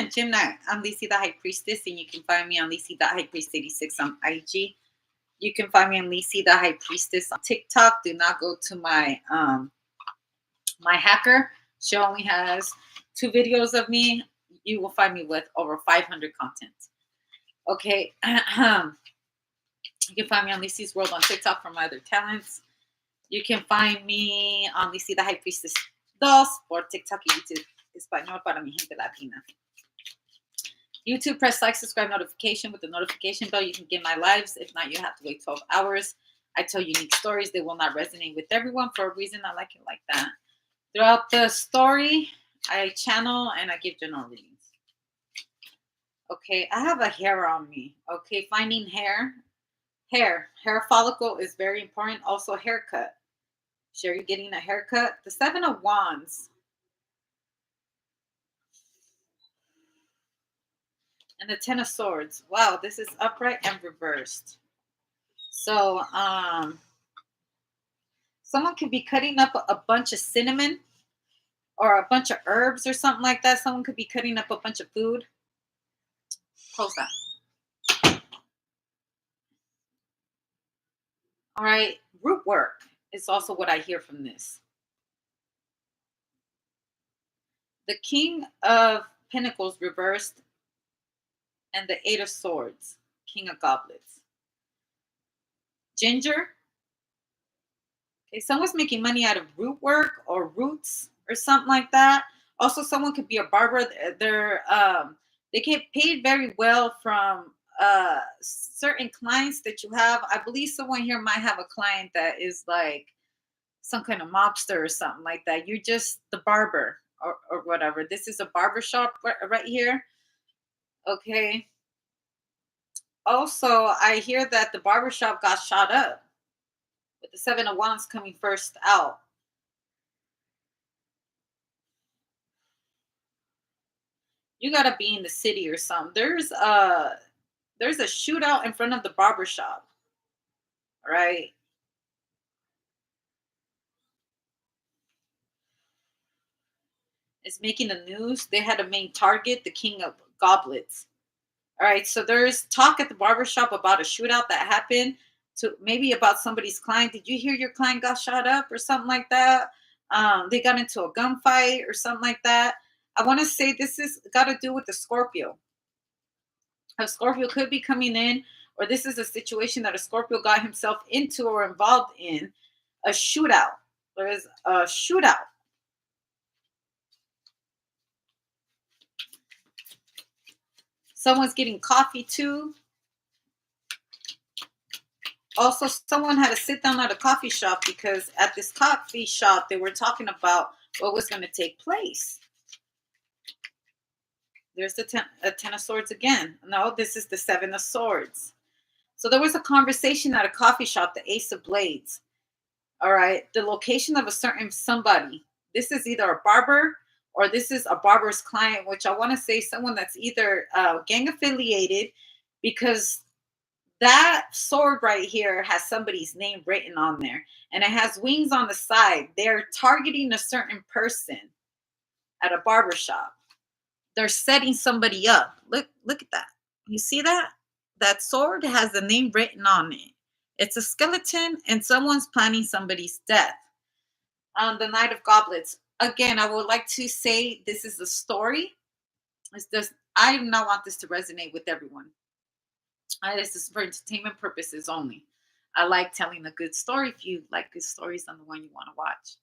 Gemini. I'm Lacey the High Priestess, and you can find me on Lacey the High Priest 86 on IG. You can find me on Lacey the High Priestess on TikTok. Do not go to my hacker. She only has 2 videos of me. You will find me with over 500 content. Okay. You can find me on Lacey's World on TikTok for my other talents. You can find me on Lacey the High Priestess 2 por TikTok y YouTube Español para mi gente latina. YouTube, press like, subscribe, notification. With the notification bell, you can get my lives. If not, you have to wait 12 hours. I tell unique stories. They will not resonate with everyone. For a reason, I like it like that. Throughout the story, I channel and I give general readings. Okay, I have a hair on me. Okay, finding hair. Hair follicle is very important. Also, haircut. Sure, you're getting a haircut. The 7 of Wands. And the 10 of Swords. Wow, this is upright and reversed. So, someone could be cutting up a bunch of cinnamon or a bunch of herbs or something like that. Someone could be cutting up a bunch of food. Close that. All right, root work is also what I hear from this. The King of Pentacles reversed and the 8 of Swords, King of Goblets. Ginger. Okay, someone's making money out of root work or roots or something like that. Also, someone could be a barber. They get paid very well from certain clients that you have. I believe someone here might have a client that is like some kind of mobster or something like that. You're just the barber or whatever. This is a barber shop right here. Okay. Also, I hear that the barbershop got shot up with the 7 of Wands coming first out. You gotta be in the city or something. There's a shootout in front of the barbershop. All right. It's making the news. They had a main target, the King of Goblets. All right, so there's talk at the barbershop about a shootout that happened, to maybe about somebody's client. Did you hear your client got shot up or something like that? They got into a gunfight or something like that. I want to say this is got to do with the Scorpio. A Scorpio could be coming in, or this is a situation that a Scorpio got himself into or involved in, a shootout. There is a shootout. Someone's getting coffee too. Also, someone had to sit down at a coffee shop because at this coffee shop, they were talking about what was going to take place. There's the 10 of Swords again. No, this is the 7 of Swords. So there was a conversation at a coffee shop, the Ace of Blades. All right. The location of a certain somebody. This is either a barber or this is a barber's client, which I want to say someone that's either gang affiliated, because that sword right here has somebody's name written on there and it has wings on the side. They're targeting a certain person at a barber shop. They're setting somebody up. Look at that. You see that? That sword has the name written on it. It's a skeleton and someone's planning somebody's death. The Knight of Goblets. Again, I would like to say this is a story. I do not want this to resonate with everyone. This is for entertainment purposes only. I like telling a good story. If you like good stories, I'm the one you want to watch.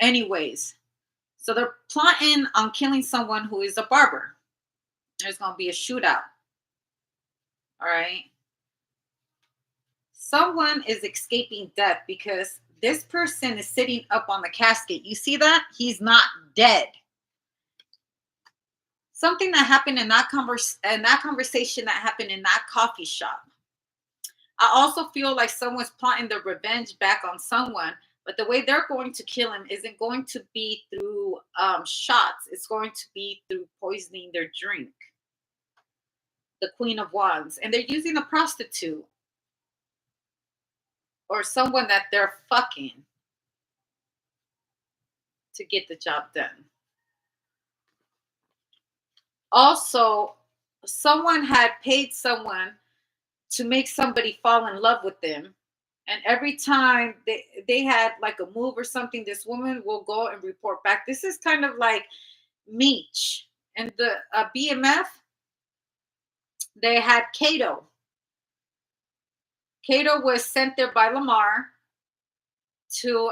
Anyways, so they're plotting on killing someone who is a barber. There's going to be a shootout. All right. Someone is escaping death because this person is sitting up on the casket. You see that? He's not dead. Something that happened in that conversation that happened in that coffee shop. I also feel like someone's plotting their revenge back on someone, but the way they're going to kill him isn't going to be through shots. It's going to be through poisoning their drink. The Queen of Wands. And they're using a prostitute or someone that they're fucking to get the job done. Also, someone had paid someone to make somebody fall in love with them. And every time they had like a move or something, this woman will go and report back. This is kind of like Meech and the BMF. They had Cato. Cato was sent there by Lamar to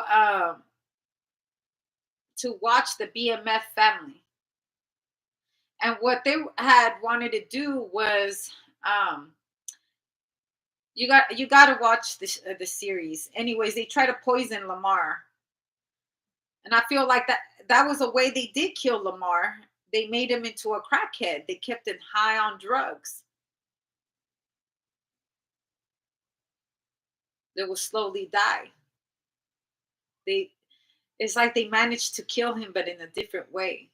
watch the BMF family. And what they had wanted to do was, um, you got to watch the series. Anyways, they try to poison Lamar, and I feel like that was a way they did kill Lamar. They made him into a crackhead. They kept him high on drugs. They will slowly die. They It's like they managed to kill him, but in a different way.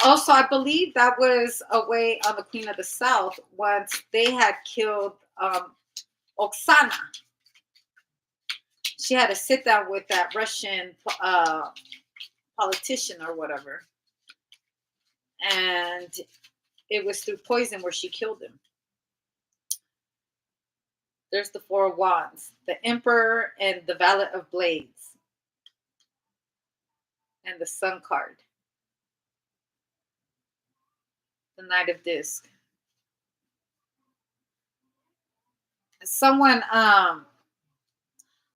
Also, I believe that was a way on the Queen of the South once they had killed Oksana. She had to sit down with that Russian politician or whatever. And it was through poison where she killed him. There's the Four of Wands, the Emperor and the Valet of Blades, and the Sun card, the Knight of Disc. Someone,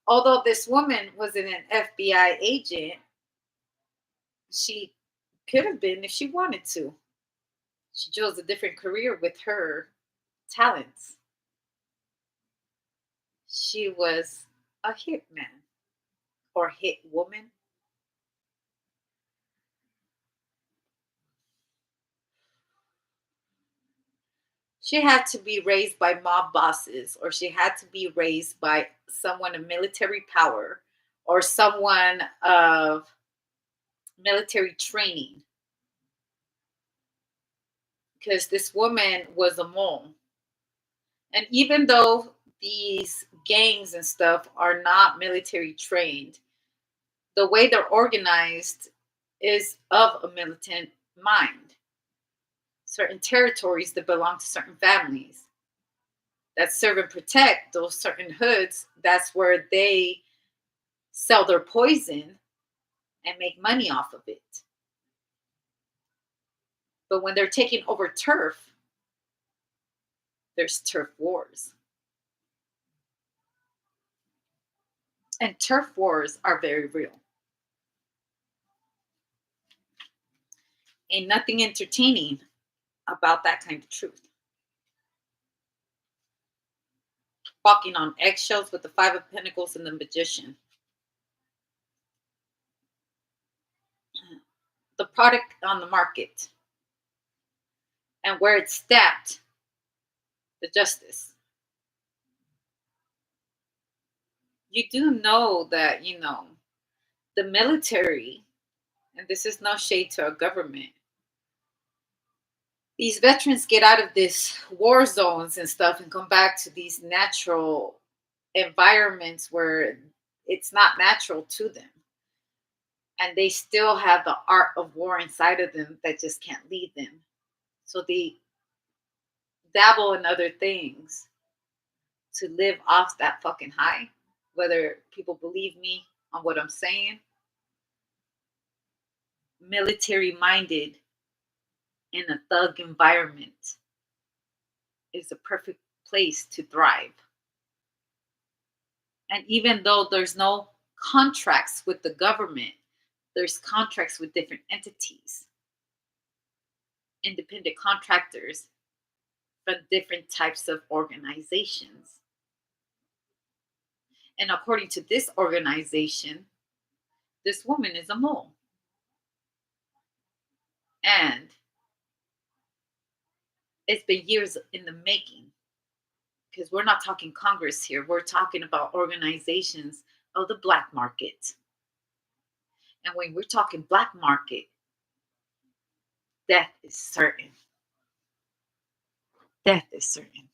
although this woman wasn't an FBI agent, she could have been if she wanted to. She chose a different career with her talents. She was a hitman or hit woman. She had to be raised by mob bosses, or she had to be raised by someone of military power, or someone of military training, because this woman was a mole. And even though these gangs and stuff are not military trained, the way they're organized is of a militant mind. Certain territories that belong to certain families that serve and protect those certain hoods, that's where they sell their poison and make money off of it. But when they're taking over turf, there's turf wars. And turf wars are very real. Ain't nothing entertaining about that kind of truth. Walking on eggshells with the Five of Pentacles and the Magician. The product on the market and where it's stamped, the Justice. You do know that, the military, and this is no shade to our government, these veterans get out of this war zones and stuff and come back to these natural environments where it's not natural to them. And they still have the art of war inside of them that just can't leave them. So they dabble in other things to live off that fucking high. Whether people believe me on what I'm saying, military minded in a thug environment is a perfect place to thrive. And even though there's no contracts with the government, there's contracts with different entities, independent contractors from different types of organizations. And according to this organization, this woman is a mole. And it's been years in the making, because we're not talking Congress here. We're talking about organizations of the black market. And when we're talking black market, Death is certain. Death is certain.